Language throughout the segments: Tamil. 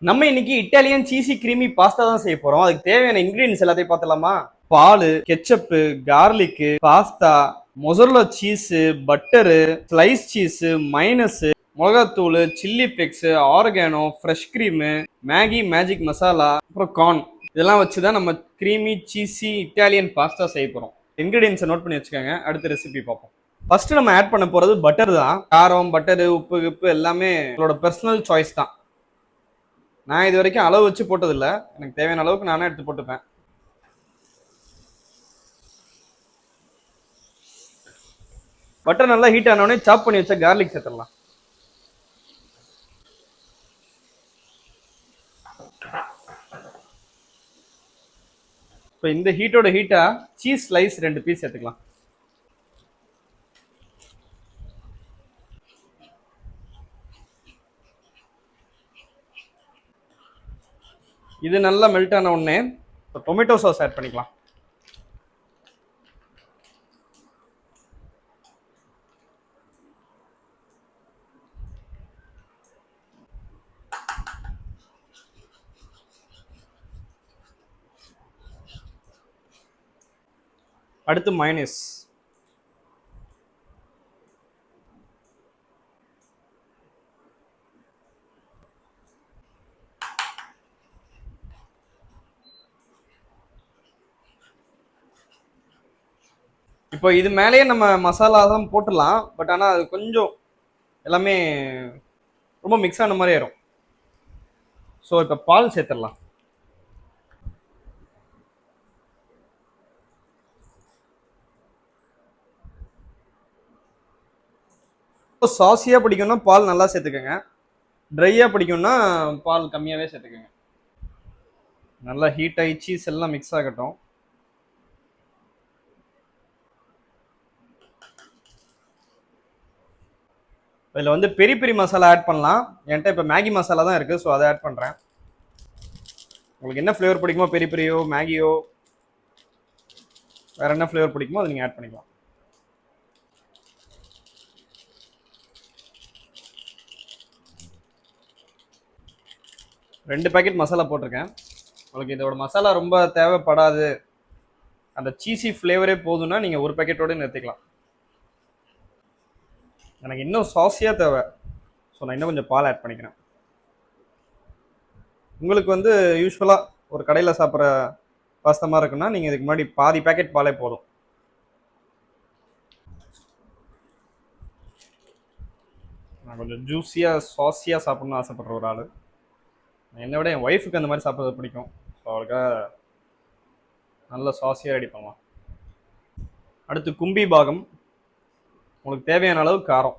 நம்ம இன்னைக்கு இட்டாலியன் சீசி கிரீமி பாஸ்தா தான் செய்ய போறோம். அதுக்கு தேவையான இன்கிரீடியன்ஸ் எல்லாத்தையும் பார்த்தலாமா? பால், ketchup, garlic, pasta, mozzarella cheese, butter, slice cheese, mayonnaise, மிளகாத்தூள், chilli flakes, oregano, fresh cream, Maggi magic masala, அப்புறம் கார்ன் இதெல்லாம் வச்சு தான் நம்ம கிரீமி சீசி இட்டாலியன் பாஸ்தா செய்ய போறோம். இன்கிரீடியன்ஸை நோட் பண்ணி வச்சுக்கோங்க. அடுத்த ரெசிபி பார்ப்போம். ஃபர்ஸ்ட் நம்ம ஆட் பண்ண போறது பட்டர் தான். காரம், பட்டரு, உப்பு கிப்பு எல்லாமே உங்களோட பர்சனல் சாய்ஸ் தான். நான் இது வரைக்கும் அளவு வச்சு போட்டதில்ல. எனக்கு தேவையான அளவுக்கு நானே எடுத்து போட்டுப்பேன். பட்டர் நல்லா ஹீட் ஆனோடனே சாப் பண்ணி வச்ச கார்லிக் சேர்த்துடலாம். இப்போ இந்த ஹீட்டோட ஹீட்டா சீஸ் ஸ்லைஸ் 2 பீஸ் சேர்த்துக்கலாம். இது நல்லா மெல்ட் ஆன உடனே டொமேட்டோ சாஸ் ஆட் பண்ணிக்கலாம். அடுத்து மயோனைஸ். இப்போ இது மேலேயே நம்ம மசாலா தான் போட்டுடலாம். பட் ஆனால் அது கொஞ்சம் எல்லாமே ரொம்ப மிக்ஸ் ஆன மாதிரி ஆயிரும். ஸோ இப்போ பால் சேர்த்துடலாம். சாஸியாக பிடிக்கும்னா பால் நல்லா சேர்த்துக்கோங்க. ட்ரையாக பிடிக்கும்னா பால் கம்மியாகவே சேர்த்துக்கோங்க. நல்லா ஹீட் ஆகி சீஸ் எல்லாம் மிக்ஸ் ஆகட்டும். இதில் வந்து பெரி பெரி மசாலா ஆட் பண்ணலாம். என்கிட்ட இப்போ மேகி மசாலா தான் இருக்குது, ஸோ அதை ஆட் பண்ணுறேன். உங்களுக்கு என்ன ஃப்ளேவர் பிடிக்குமோ, பெரி பெரியோ மேகியோ வேறு என்ன ஃப்ளேவர் பிடிக்குமோ அதை நீங்கள் ஆட் பண்ணிக்கலாம். ரெண்டு பேக்கெட் மசாலா போட்டிருக்கேன். உங்களுக்கு இதோட மசாலா ரொம்ப தேவைப்படாது, அந்த சீசி ஃப்ளேவரே போதும்னா நீங்கள் ஒரு பேக்கெட்டோடு நிறுத்திக்கலாம். எனக்கு இன்னும் சாஸியாக தேவை, ஸோ நான் இன்னும் கொஞ்சம் பால் ஆட் பண்ணிக்கிறேன். உங்களுக்கு வந்து யூஸ்வலாக ஒரு கடையில் சாப்பிட்ற பாஸ்தா மாதிரி இருக்குன்னா நீங்கள் இதுக்கு முன்னாடி பாதி பேக்கெட் பாலே போதும். நான் கொஞ்சம் ஜூஸியாக சாஸியாக சாப்பிட்ணுன்னு ஆசைப்படுற ஒரு ஆள். என்னை விட என் ஒய்ஃபுக்கு அந்த மாதிரி சாப்பிட்றது பிடிக்கும். ஸோ அவளுக்காக நல்ல சாஸியாக ரெடி பண்ணலாம். அடுத்து கும்பி பாகம். உங்களுக்கு தேவையான அளவு காரம்.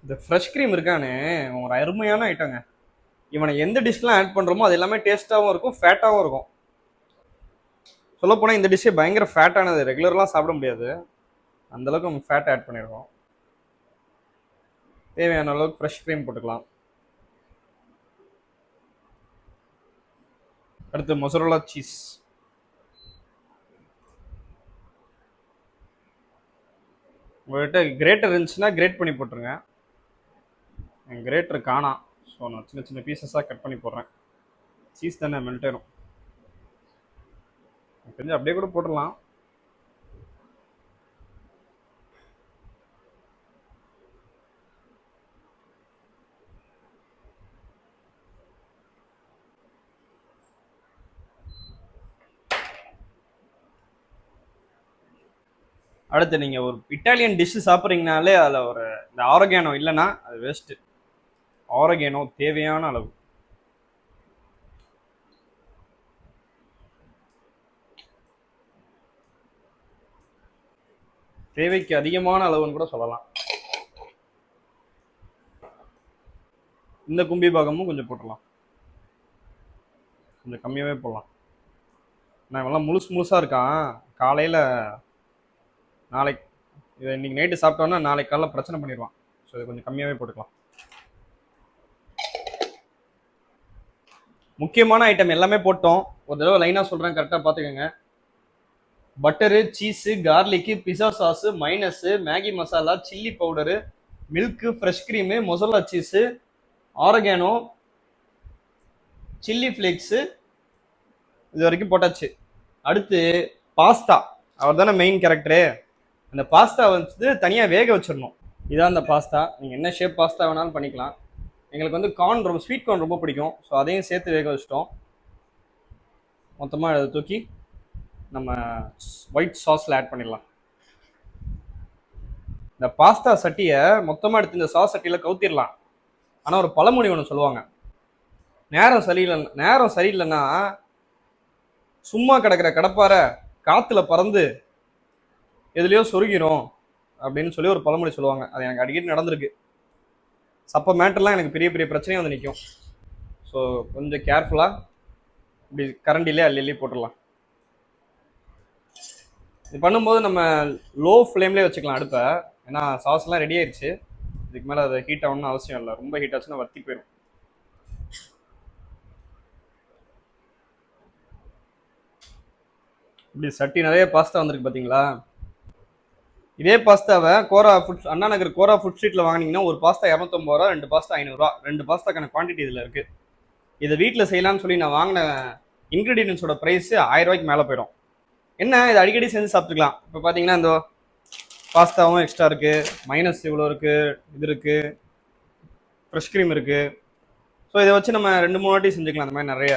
இந்த ஃப்ரெஷ் க்ரீம் இருக்கானே ஒரு அருமையான ஐட்டங்க. இவனை எந்த டிஷ்லாம் ஆட் பண்ணுறோமோ அது எல்லாமே டேஸ்ட்டாகவும் இருக்கும், ஃபேட்டாகவும் இருக்கும். சொல்லப்போனால் இந்த டிஷ்ஷே பயங்கர ஃபேட்டானது, ரெகுலர்லாம் சாப்பிட முடியாது, அந்தளவுக்கு நம்ம ஃபேட் ஆட் பண்ணியிருக்கோம். தேவையான அளவுக்கு ஃப்ரெஷ் க்ரீம் போட்டுக்கலாம். அடுத்து மொசரல்லா சீஸ். உங்கள்கிட்ட கிரேட்டர் இருந்துச்சுன்னா கிரேட் பண்ணி போட்டுருங்க. என் கிரேட்டர் காணாம், ஸோ நான் சின்ன சின்ன பீசஸாக கட் பண்ணி போடுறேன். சீஸ் தானே மெல்ட் ஆயிரும், தெரிஞ்சு அப்படியே கூட போட்டுடலாம். அடுத்து நீங்கள் ஒரு இட்டாலியன் டிஷ்ஷு சாப்பிட்றீங்கனாலே அதில் ஒரு இந்த ஆரோகேனோ இல்லைன்னா அது வேஸ்ட்டு. ஆரோகேனோ தேவையான அளவு. தேவைக்கு அதிகமான அளவுன்னு கூட சொல்லலாம். இந்த கும்பி பாகமும் கொஞ்சம் போட்டுடலாம், கொஞ்சம் கம்மியாகவே போடலாம். நான் இவெல்லாம் முழுசாக இருக்கான். காலையில் நாளைக்கு இதை இன்றைக்கி நைட்டு சாப்பிட்டோன்னா நாளைக்கு காலைல பிரச்சனை பண்ணிடுவான். ஸோ இதை கொஞ்சம் கம்மியாகவே போட்டுக்கலாம். முக்கியமான ஐட்டம் எல்லாமே போட்டோம். ஒரு தடவை லைனாக சொல்கிறேன், கரெக்டாக பார்த்துக்கோங்க. Butter, cheese, garlic, pizza sauce, mayonnaise, Maggi masala, chilli powder, milk, fresh cream, mozzarella cheese, oregano, chilli flakes, இது வரைக்கும் போட்டாச்சு. அடுத்து பாஸ்தா, அவர் தானே மெயின் கேரக்டரு. அந்த பாஸ்தா வந்து தனியாக வேக வச்சிடணும். இதான் அந்த பாஸ்தா. நீங்கள் என்ன ஷேப் பாஸ்தா வேணாலும் பண்ணிக்கலாம். எங்களுக்கு வந்து கார்ன் ரொம்ப ஸ்வீட் கார்ன் ரொம்ப பிடிக்கும். ஸோ அதையும் சேர்த்து வேக வச்சிட்டோம். மொத்தமாக அதை தூக்கி நம்ம ஒயிட் சாஸில் ஆட் பண்ணிடலாம். இந்த பாஸ்தா சட்டியை மொத்தமாக எடுத்து இந்த சாஸ் சட்டியில் கவுத்திடலாம். ஆனால் ஒரு பழமொழி ஒன்று சொல்லுவாங்க, நேரம் சரியில்லைன்னா சும்மா கிடக்கிற கடப்பாரை காற்றுல பறந்து எதுலேயோ சொருகிரும் அப்படின்னு சொல்லி ஒரு பழமொழி சொல்லுவாங்க. அது எனக்கு அடிக்கடி நடந்திருக்கு. சப்ப மேட்டர்லாம் எனக்கு பெரிய பெரிய பிரச்சனையும் வந்து நிற்கும். ஸோ கொஞ்சம் கேர்ஃபுல்லாக இப்படி கரண்டிலே அள்ளி போட்டுடலாம். இது பண்ணும்போது நம்ம லோ ஃப்ளேம்லேயே வச்சுக்கலாம் அடுப்பை. ஏன்னா சாஸ்லாம் ரெடி ஆயிடுச்சு. இதுக்கு மேலே அதை ஹீட் ஆகணும்னு அவசியம் இல்லை. ரொம்ப ஹீட் ஆச்சுன்னா வத்தி போயிடும். இப்படி சட்டி நிறைய பாஸ்தா வந்திருக்கு பார்த்தீங்களா. இதே பாஸ்தாவை அண்ணா நகர் கோரா ஃபுட் ஸ்ட்ரீட்டில் வாங்கினீங்கன்னா ஒரு பாஸ்தா 250 ரூபா, 2 பாஸ்தா 500 ரூபா. 2 பாஸ்தாக்கான குவான்டிட்டி இதில் இருக்குது. இதை வீட்டில் செய்யலாம்னு சொல்லி நான் வாங்கின இன்க்ரீடியன்ஸோட ப்ரைஸ் 1000 ரூபாய்க்கு மேலே போயிடும். என்ன, இதை அடிக்கடி செஞ்சு சாப்பிட்டுக்கலாம். இப்போ பார்த்தீங்கன்னா இந்த பாஸ்தாவும் எக்ஸ்ட்ரா இருக்குது, மைனஸ் இவ்வளோ இருக்குது, இது இருக்குது, ஃப்ரெஷ் க்ரீம் இருக்குது. ஸோ இதை வச்சு நம்ம 2-3 வாட்டி செஞ்சுக்கலாம் அந்த மாதிரி நிறைய.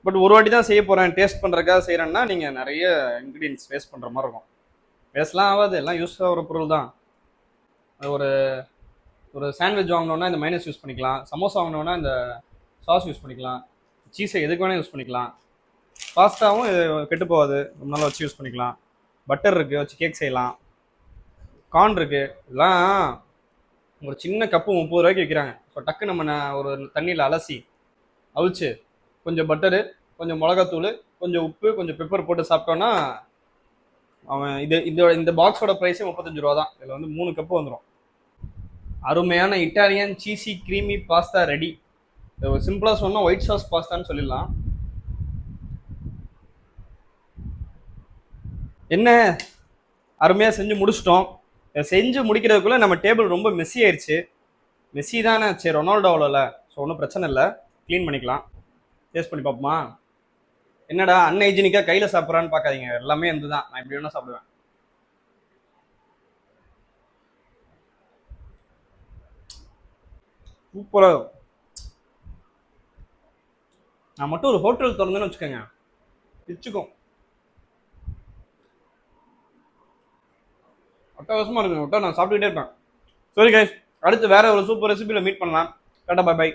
பட் ஒரு வாட்டி தான் செய்ய போகிறேன், டேஸ்ட் பண்ணுறதுக்காக செய்கிறேன்னா நீங்கள் நிறைய இன்க்ரீடியன்ஸ் வேஸ்ட் பண்ணுற மாதிரி இருக்கும். வேஸ்ட்லாம் ஆகாது, எல்லாம் யூஸ் ஆகிற பொருள் தான். ஒரு ஒரு சாண்ட்விச் வாங்கினோன்னா இந்த மைனஸ் யூஸ் பண்ணிக்கலாம், சமோசா வாங்கினோன்னா இந்த சாஸ் யூஸ் பண்ணிக்கலாம், சீஸை எதுக்கு வேணால் யூஸ் பண்ணிக்கலாம். பாஸ்தாவும் கெட்டு போகாது, ரொம்ப நாள் வச்சு யூஸ் பண்ணிக்கலாம். பட்டர் இருக்குது, வச்சு கேக் செய்யலாம். கார்ன் இருக்குது. இதெல்லாம் ஒரு சின்ன கப்பு 30 ரூபாய்க்கு விற்கிறாங்க. ஸோ டக்கு நம்ம ஒரு தண்ணியில் அலசி அவிச்சு கொஞ்சம் பட்டரு, கொஞ்சம் மிளகாத்தூள், கொஞ்சம் உப்பு, கொஞ்சம் பெப்பர் போட்டு சாப்பிட்டோன்னா அவன் இந்த பாக்ஸோட ப்ரைஸே 35 ரூபா தான். இதில் வந்து 3 கப்பு வந்துடும். அருமையான இட்டாலியன் சீசி க்ரீமி பாஸ்தா ரெடி. சிம்பிளாக சொன்னால் ஒயிட் சாஸ் பாஸ்தான்னு சொல்லிடலாம். என்ன, அருமையாக செஞ்சு முடிச்சிட்டோம். செஞ்சு முடிக்கிறதுக்குள்ளே நம்ம டேபிள் ரொம்ப மெஸ்ஸி ஆயிடுச்சு. மெஸ்ஸி தானே, சரி ரொனால்டோவில். ஸோ ஒன்றும் பிரச்சனை இல்லை, க்ளீன் பண்ணிக்கலாம். டேஸ்ட் பண்ணி பார்ப்போமா? என்னடா அன்ஹைஜீனிக்காக கையில் சாப்பிட்றான்னு பார்க்காதீங்க, எல்லாமே வந்து தான். நான் இப்படி வேணால் சாப்பிடுவேன். சூப்பராக. நான் மட்டும் ஒரு ஹோட்டல் திறந்தேன்னு வச்சுக்கோங்க, பிச்சுக்கும். அட்டகாசமாக இருக்குங்க. விட்டா நான் சாப்பிட்டுக்கிட்டே இருப்பேன். சரி கைஸ், அடுத்து வேற ஒரு சூப்பர் ரெசிபியில் மீட் பண்ணலாம். டாடா, பை பை.